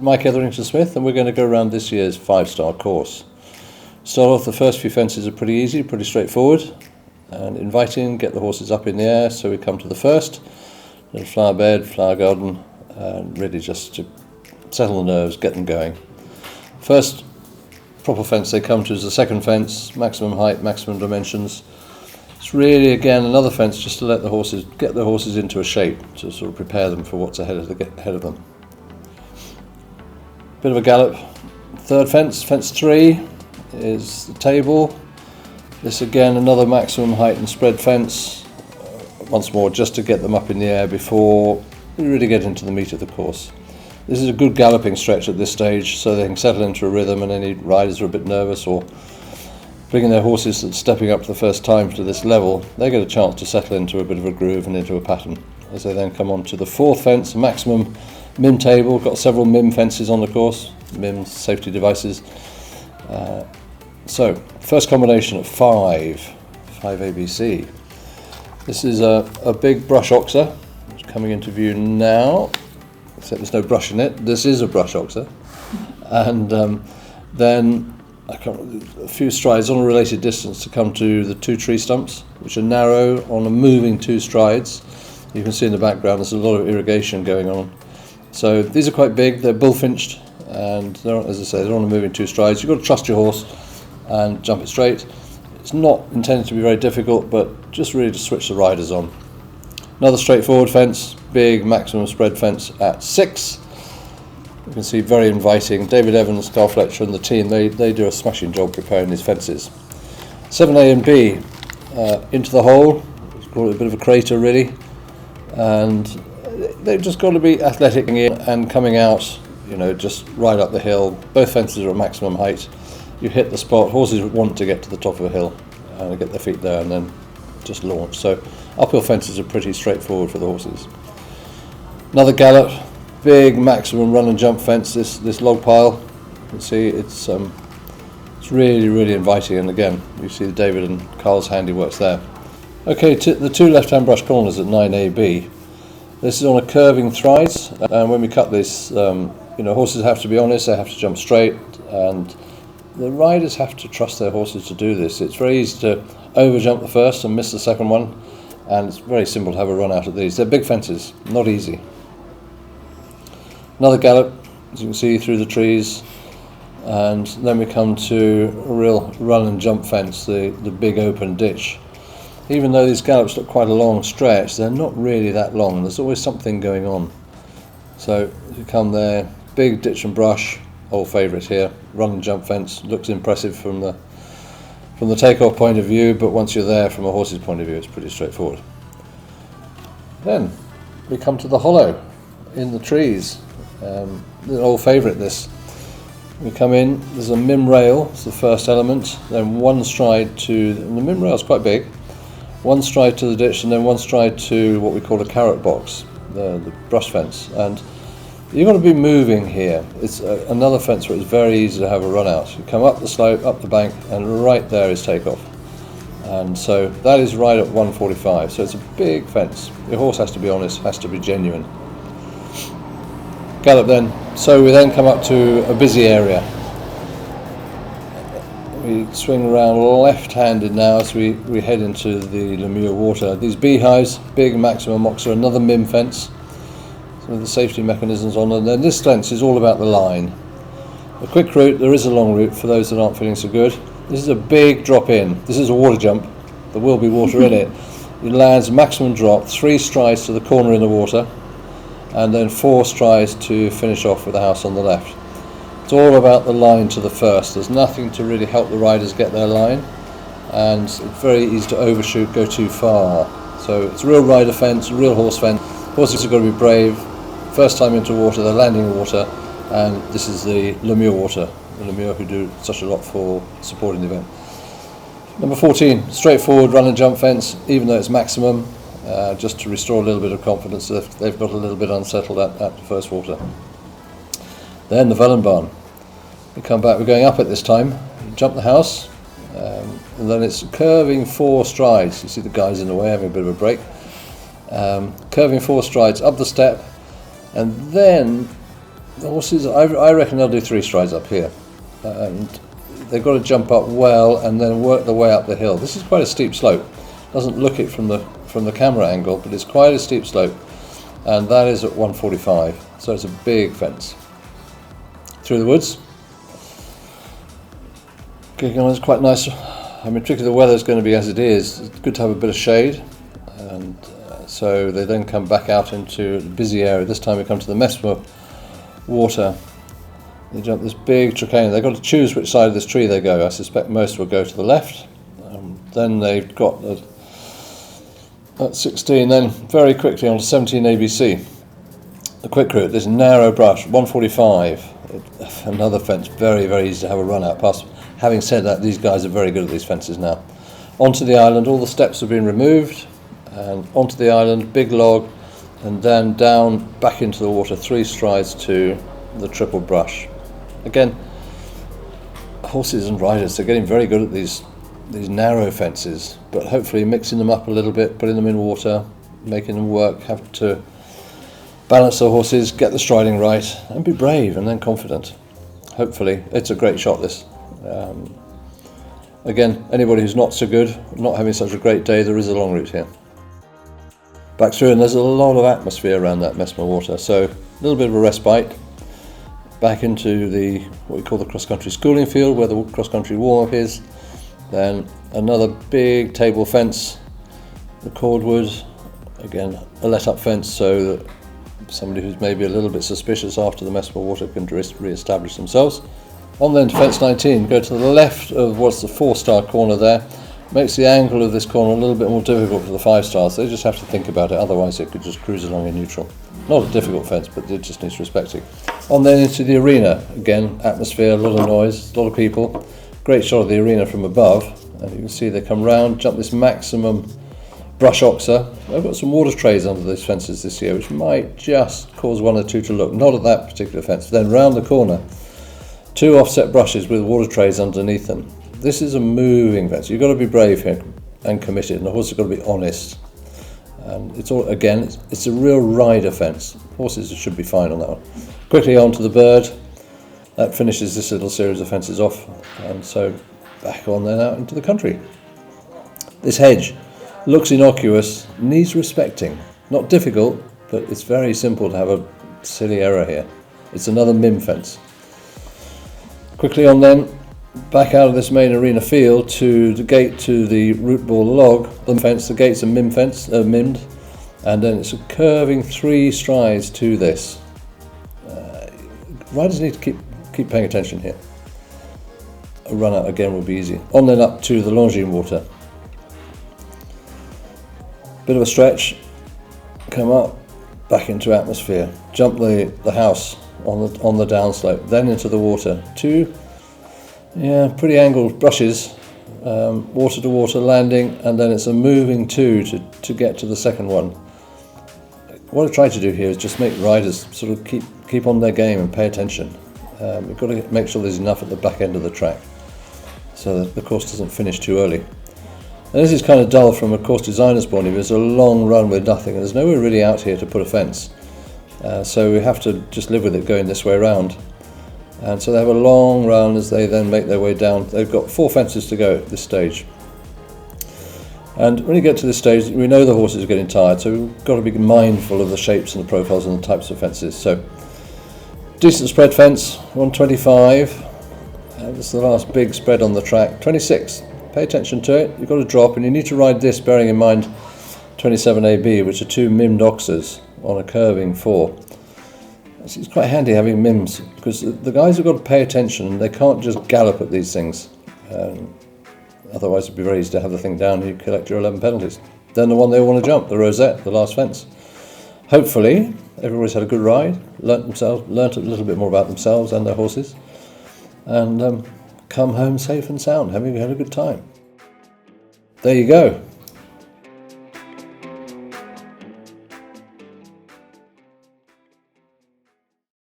Mike Etherington Smith, and we're going to go around this year's 5-star course. Start off, the first few fences are pretty easy, pretty straightforward and inviting. Get the horses up in the air, so we come to the first little flower bed, flower garden, and really just to settle the nerves, get them going. First proper fence they come to is the second fence, maximum height, maximum dimensions. It's really, again, another fence just to let the horses, get the horses into a shape, to sort of prepare them for what's ahead of them. Bit of a gallop. Third fence, fence 3, is the table. This again, another maximum height and spread fence. Once more, just to get them up in the air before we really get into the meat of the course. This is a good galloping stretch at this stage, so they can settle into a rhythm, and any riders who are a bit nervous or bringing their horses and stepping up for the first time to this level, they get a chance to settle into a bit of a groove and into a pattern. As they then come on to the fourth fence, maximum MIM table. Got several MIM fences on the course, MIM safety devices. So, first combination of 5 ABC. This is a big brush oxer, it's coming into view now, except there's no brush in it. This is a brush oxer. And then a few strides on a related distance to come to the 2 tree stumps, which are narrow on a moving 2 strides. You can see in the background there's a lot of irrigation going on. So these are quite big, they're bullfinched, and they're, as I say, they're on a moving 2 strides. You've got to trust your horse and jump it straight. It's not intended to be very difficult, but just really to switch the riders on. Another straightforward fence, big maximum spread fence at 6. You can see very inviting. David Evans, Carl Fletcher and the team, they do a smashing job preparing these fences. 7A and B, into the hole, let's call it a bit of a crater really, and they've just got to be athletic in and coming out, you know, just right up the hill. Both fences are at maximum height. You hit the spot, horses want to get to the top of a hill and get their feet there and then just launch. So uphill fences are pretty straightforward for the horses. Another gallop. Big maximum run and jump fence, this log pile. You can see it's really, really inviting, and again you see David and Carl's handiworks there. Okay, the 2 left-hand brush corners at 9AB. This is on a curving thrice, and when we cut this, horses have to be honest, they have to jump straight, and the riders have to trust their horses to do this. It's very easy to over-jump the first and miss the second one, and it's very simple to have a run out of these. They're big fences, not easy. Another gallop, as you can see, through the trees, and then we come to a real run and jump fence, the big open ditch. Even though these gallops look quite a long stretch, they're not really that long. There's always something going on. So you come there, big ditch and brush, old favourite here, run and jump fence. Looks impressive from the takeoff point of view, but once you're there from a horse's point of view, it's pretty straightforward. Then we come to the hollow in the trees. The old favourite, this. We come in, there's a MIM rail, it's the first element, then one stride to, and the MIM rail is quite big, one stride to the ditch and then one stride to what we call a carrot box, the brush fence. And you've got to be moving here. It's another fence where it's very easy to have a run out. You come up the slope, up the bank, and right there is takeoff. And so that is right at 145, so it's a big fence. Your horse has to be honest, has to be genuine. Gallop then. So we then come up to a busy area. We swing around left-handed now as we head into the Luhmühlen water. These beehives, big maximum oxer, another MIM fence. Some of the safety mechanisms on, and then this fence is all about the line. A quick route, there is a long route for those that aren't feeling so good. This is a big drop in. This is a water jump. There will be water in it. It lands maximum drop, 3 strides to the corner in the water, and then 4 strides to finish off with the house on the left. It's all about the line to the first. There's nothing to really help the riders get their line, and it's very easy to overshoot, go too far. So it's a real rider fence, a real horse fence. Horses have got to be brave. First time into water, they're landing in water, and this is the Luhmühlen water. The Luhmühlen who do such a lot for supporting the event. Number 14, straightforward run and jump fence, even though it's maximum. Just to restore a little bit of confidence if they've got a little bit unsettled at the first water. Then the Wellenbahn. We come back, we're going up at this time, jump the house, and then it's curving 4 strides. You see the guys in the way having a bit of a break. Curving 4 strides up the step, and then The horses, I reckon they'll do 3 strides up here, and they've got to jump up well and then work their way up the hill. This is quite a steep slope. Doesn't look it from the camera angle, but it's quite a steep slope, and that is at 145. So it's a big fence through the woods. Kicking on is quite nice. I mean, particularly the weather's going to be as it is. It's good to have a bit of shade, and so they then come back out into the busy area. This time we come to the Messmer water. They jump this big tracane. They've got to choose which side of this tree they go. I suspect most will go to the left. Then they've got at 16, then very quickly on to 17 ABC. The quick route, this narrow brush, 145. Another fence, very, very easy to have a run out past. Having said that, these guys are very good at these fences now. Onto the island, all the steps have been removed, and onto the island, big log, and then down back into the water, 3 strides to the triple brush. Again, horses and riders are getting very good at these narrow fences, but hopefully mixing them up a little bit, putting them in water, making them work, have to balance the horses, get the striding right, and be brave and then confident. Hopefully, it's a great shot, this. Again, anybody who's not so good, not having such a great day, there is a long route here. Back through, and there's a lot of atmosphere around that Messmer water, so a little bit of a respite. Back into what we call the cross-country schooling field, where the cross-country warm-up is. Then another big table fence, the cordwood, again a let-up fence, so that somebody who's maybe a little bit suspicious after the Messmer water can re-establish themselves. On then to fence 19, go to the left of what's the 4-star corner there. Makes the angle of this corner a little bit more difficult for the 5 stars. They just have to think about it, otherwise it could just cruise along in neutral. Not a difficult fence, but it just needs respecting. On then into the arena, again, atmosphere, a lot of noise, a lot of people. Great shot of the arena from above, and you can see they come round, jump this maximum brush oxer. I've got some water trays under these fences this year, which might just cause 1 or 2 to look, not at that particular fence. Then round the corner, 2 offset brushes with water trays underneath them. This is a moving fence. You've got to be brave here and committed, and the horse has got to be honest. And it's all, again, it's a real rider fence. Horses should be fine on that one. Quickly on to the bird. That finishes this little series of fences off, and so back on then out into the country. This hedge looks innocuous, needs respecting. Not difficult, but it's very simple to have a silly error here. It's another mim fence. Quickly on then, back out of this main arena field to the gate to the root ball log. The fence, the gate's a mim fence, mimmed, and then it's a curving 3 strides to this. Riders need to keep paying attention here. A run out again will be easy. On then up to the Longines water. Bit of a stretch, come up, back into atmosphere, jump the house on the downslope, then into the water. 2 pretty angled brushes, water to water landing, and then it's a moving 2 to get to the second one. What I try to do here is just make riders sort of keep on their game and pay attention. You've got to make sure there's enough at the back end of the track so that the course doesn't finish too early. And this is kind of dull from a course designer's point of view. It's a long run with nothing, and there's nowhere really out here to put a fence. So we have to just live with it going this way around. And so they have a long run as they then make their way down. They've got 4 fences to go at this stage. And when you get to this stage, we know the horses are getting tired, so we've got to be mindful of the shapes and the profiles and the types of fences. So, decent spread fence, 125. This is the last big spread on the track. 26. Pay attention to it. You've got to drop, and you need to ride this bearing in mind 27AB, which are 2 mimmed oxers on a curving 4. It's quite handy having mims, because the guys have got to pay attention. They can't just gallop at these things. Otherwise it'd be very easy to have the thing down and you collect your 11 penalties. Then the one they want to jump, the rosette, the last fence. Hopefully everybody's had a good ride, learnt a little bit more about themselves and their horses, and come home safe and sound, having had a good time. There you go.